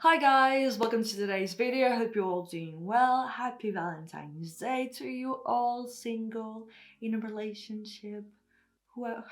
Hi guys, welcome to today's video. Hope you're all doing well. Happy Valentine's Day to you all single, in a relationship,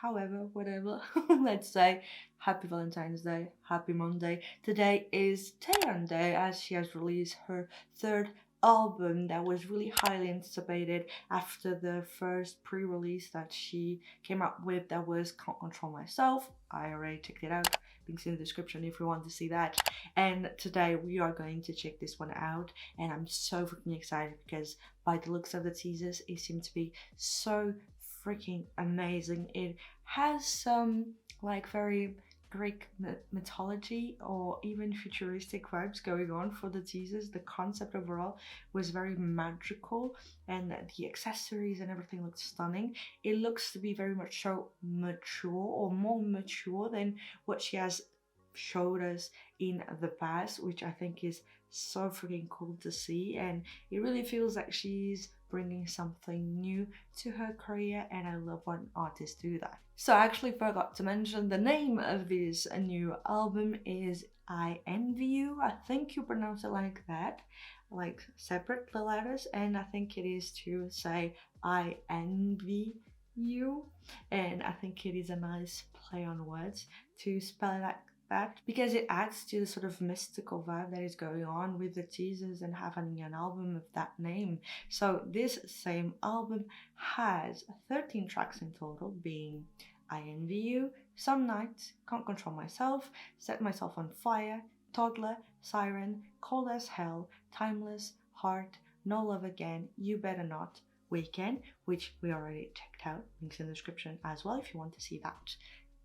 however, whatever. Let's say happy Valentine's Day, happy Monday. Today is Taeyeon Day as she has released her third album that was really highly anticipated after the first pre-release that she came up with that was Can't Control Myself. I already checked it out. Links in the description if you want to see that. And today we are going to check this one out, and I'm so freaking excited because by the looks of the teasers it seemed to be so freaking amazing. It has some like very Greek mythology or even futuristic vibes going on for the teasers. The concept overall was very magical and the accessories and everything looks stunning. It looks to be very much so mature or more mature than what she has showed us in the past, which I think is so freaking cool to see, and it really feels like she's bringing something new to her career, and I love when artists do that. So I actually forgot to mention the name of this new album is I Envy You. I think you pronounce it like that, like separate the letters, and I think it is to say I envy you, and I think it is a nice play on words to spell it like that, because it adds to the sort of mystical vibe that is going on with the teasers and having an album of that name. So this same album has 13 tracks in total, being I Envy You, Some Nights, Can't Control Myself, Set Myself on Fire, Toddler, Siren, Cold as Hell, Timeless, Heart, No Love Again, You Better Not, Weekend, which we already checked out, links in the description as well if you want to see that,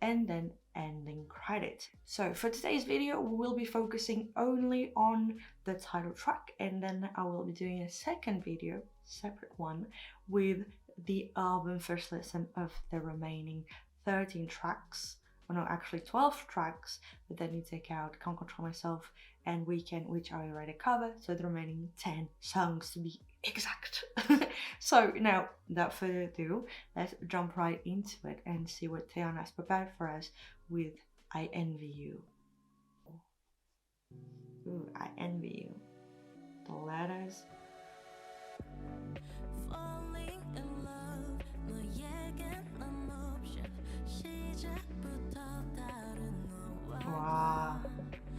and then ending credit. So for today's video we will be focusing only on the title track, and then I will be doing a second video, separate one, with the album first listen of the remaining 13 tracks. Well, no, actually 12 tracks, but then you take out Can't Control Myself and Weekend, which I already covered, so the remaining 10 songs to be exact. So now, without further ado, let's jump right into it and see what Taeyeon has prepared for us with I Envy You. Ooh, I Envy You. The letters. Wow,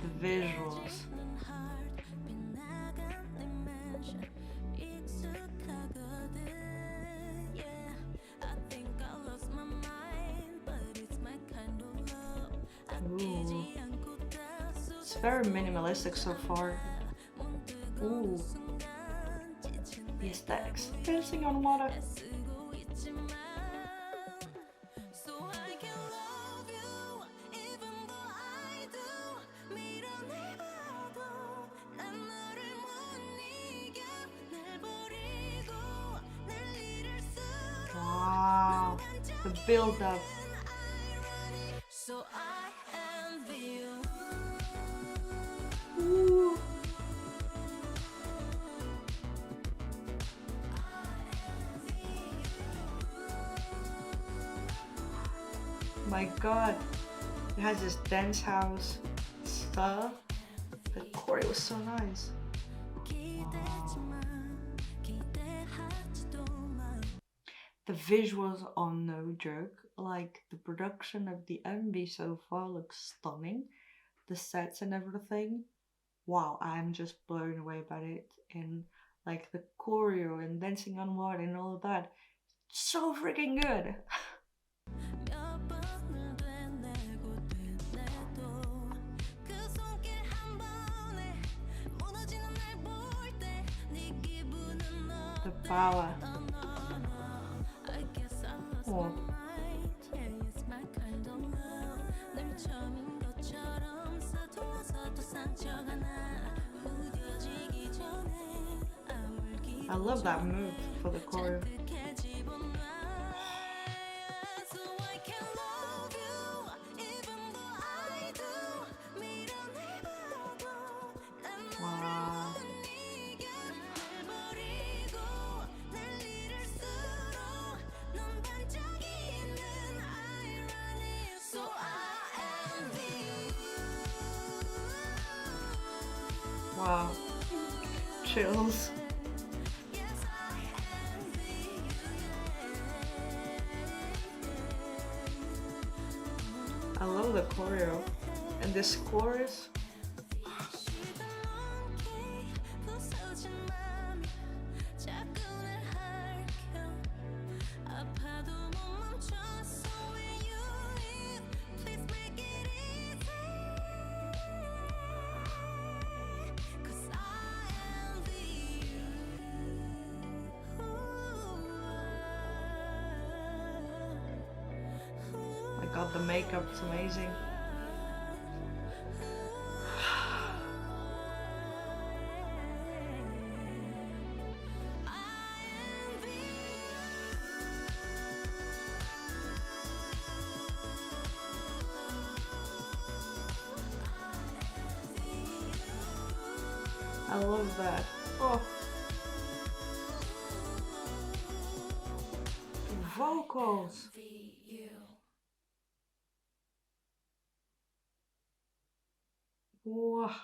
the visuals. Ooh. It's very minimalistic so far. Ooh. The aesthetics. Dancing on water. Wow. The build up. Ooh. My god, it has this dance house stuff. The choreo was so nice. Wow. The visuals are no joke. Like, the production of the MV so far looks stunning. The sets and everything. Wow, I'm just blown away by it. And like the choreo and dancing on water and all of that. So freaking good. The power. Oh. I love that move for the choreo. Wow. Wow. Chills. I love the choreo. And this chorus. My god, the makeup's amazing. I love that. Oh. The vocals. Wow.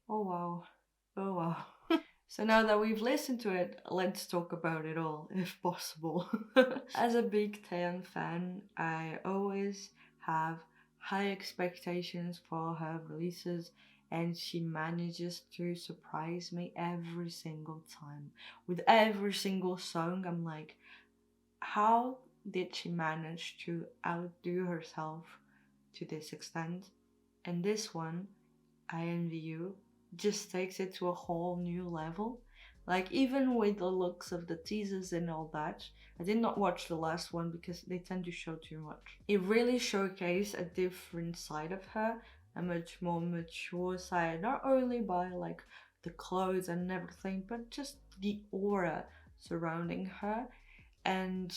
Oh wow. Oh wow. So now that we've listened to it, let's talk about it all, if possible. As a big Taeyeon fan, I always have high expectations for her releases, and she manages to surprise me every single time. With every single song, I'm like, how did she manage to outdo herself to this extent? And this one, I Envy You, just takes it to a whole new level. Like, even with the looks of the teasers and all that, I did not watch the last one because they tend to show too much. It really showcased a different side of her, a much more mature side, not only by like the clothes and everything, but just the aura surrounding her. And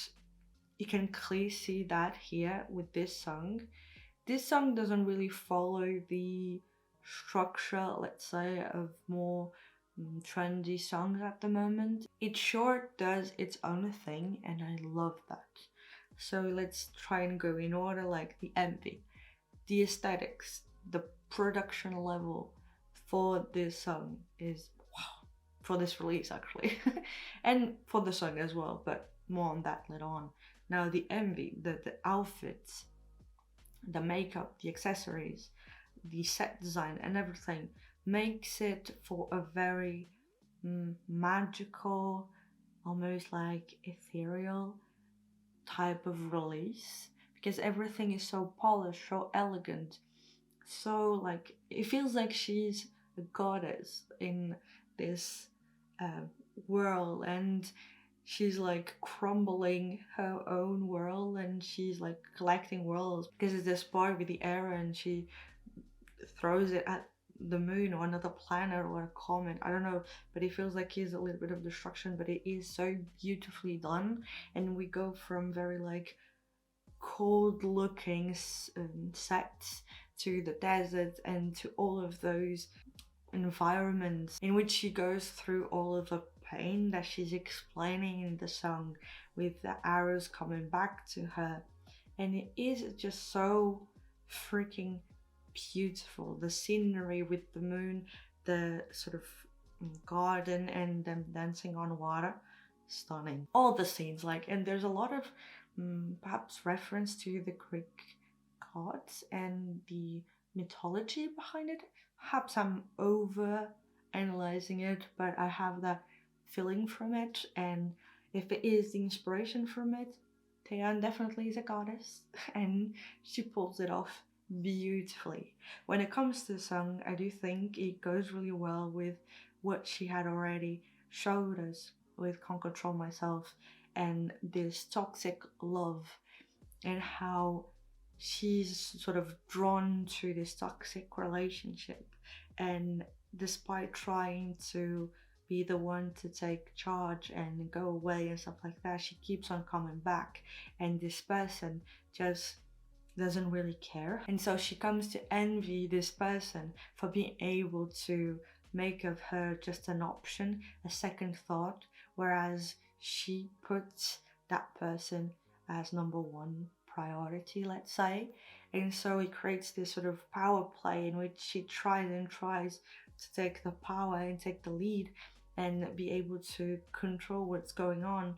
you can clearly see that here with this song. This song doesn't really follow the structure, let's say, of more trendy songs at the moment. It sure does its own thing, and I love that. So let's try and go in order, like the MV, the aesthetics, the production level for this song is wow, for this release actually, and for the song as well, but more on that later on. Now the MV, the outfits, the makeup, the accessories, the set design, and everything makes it for a very magical, almost like ethereal type of release, because everything is so polished, so elegant, so like it feels like she's a goddess in this uh, world, and she's like crumbling her own world, and she's like collecting worlds because it's this part with the arrow and she throws it at the moon or another planet or a comet, I don't know, but it feels like it's a little bit of destruction, but it is so beautifully done. And we go from very like cold looking sets to the desert and to all of those environments in which she goes through all of the pain that she's explaining in the song with the arrows coming back to her. And it is just so freaking beautiful. The scenery with the moon, the sort of garden, and them dancing on water, stunning. All the scenes, like, and there's a lot of perhaps reference to the Greek gods and the mythology behind it. Perhaps I'm over analyzing it, but I have that feeling from it, and if it is the inspiration from it, Taeyeon definitely is a goddess and she pulls it off beautifully. When it comes to the song, I do think it goes really well with what she had already showed us with Can't Control Myself and this toxic love, and how she's sort of drawn to this toxic relationship, and despite trying to be the one to take charge and go away and stuff like that, she keeps on coming back, and this person just doesn't really care. And so she comes to envy this person for being able to make of her just an option, a second thought, whereas she puts that person as number one priority, let's say. And so it creates this sort of power play in which she tries and tries to take the power and take the lead and be able to control what's going on.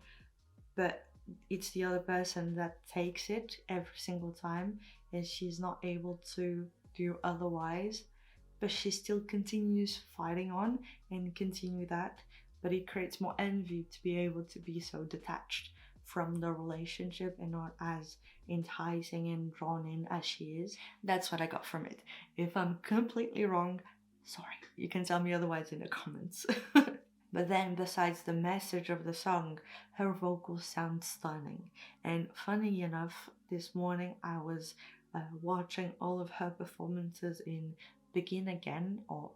But it's the other person that takes it every single time, and she's not able to do otherwise. But she still continues fighting on and continue that. But it creates more envy to be able to be so detached from the relationship and not as enticing and drawn in as she is. That's what I got from it. If I'm completely wrong, sorry, you can tell me otherwise in the comments. But then, besides the message of the song, her vocals sound stunning. And funny enough, this morning I was watching all of her performances in Begin Again or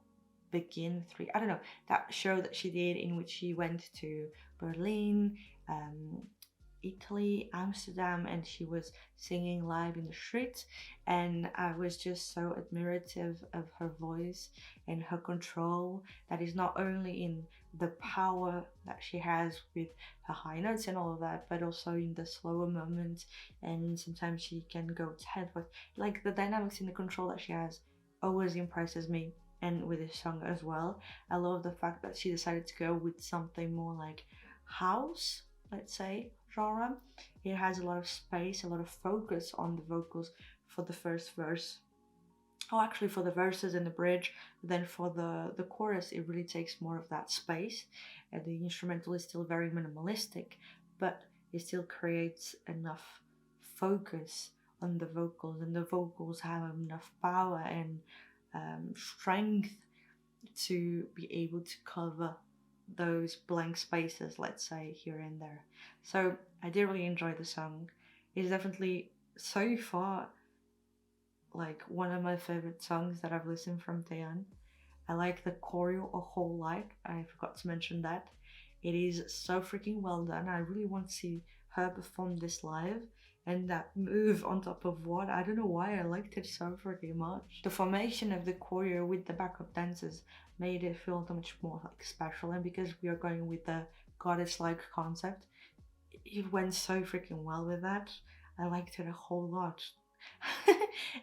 Begin 3. I don't know, that show that she did in which she went to Berlin, Italy, Amsterdam, and she was singing live in the streets. And I was just so admirative of her voice and her control, that is not only in the power that she has with her high notes and all of that, but also in the slower moments. And sometimes she can go 10 with, like, the dynamics and the control that she has always impresses me. And with this song as well, I love the fact that she decided to go with something more like house, let's say, genre. It has a lot of space, a lot of focus on the vocals for the first verse. Oh, actually for the verses and the bridge. Then for the chorus, it really takes more of that space. And the instrumental is still very minimalistic, but it still creates enough focus on the vocals, and the vocals have enough power and strength to be able to cover those blank spaces, let's say, here and there. So I did really enjoy the song. It's definitely so far like one of my favorite songs that I've listened from Taeyeon. I like the choreo a whole lot. I forgot to mention that. It is so freaking well done. I really want to see her perform this live. And that move on top of what, I don't know why I liked it so freaking much. The formation of the choreo with the backup dancers made it feel so much more like special. And because we are going with the goddess-like concept, it went so freaking well with that. I liked it a whole lot.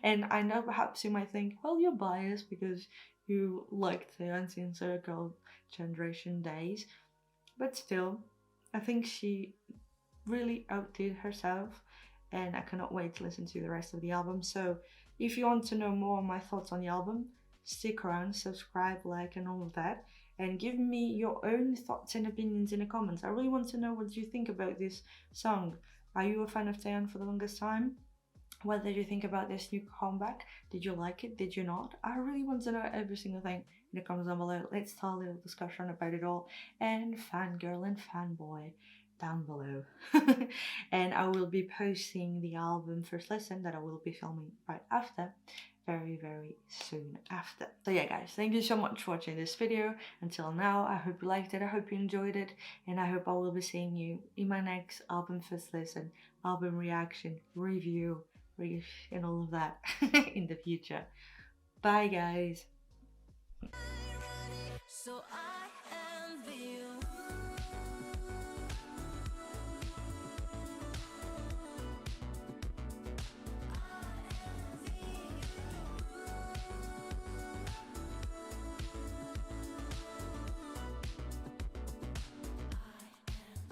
And I know perhaps you might think, well, you're biased because you liked Taeyeon since her Girl Generation days. But still, I think she really outdid herself, and I cannot wait to listen to the rest of the album. So if you want to know more of my thoughts on the album, stick around, subscribe, like, and all of that, and give me your own thoughts and opinions in the comments. I really want to know what you think about this song. Are you a fan of Taeyeon for the longest time? What did you think about this new comeback? Did you like it? Did you not? I really want to know every single thing in the comments down below. Let's start a little discussion about it all. And fangirl and fanboy down below. And I will be posting the album first listen that I will be filming right after, very soon after. So yeah guys, thank you so much for watching this video until now. I hope you liked it, I hope you enjoyed it, and I hope I will be seeing you in my next album first listen, album reaction, review, and all of that in the future. Bye guys.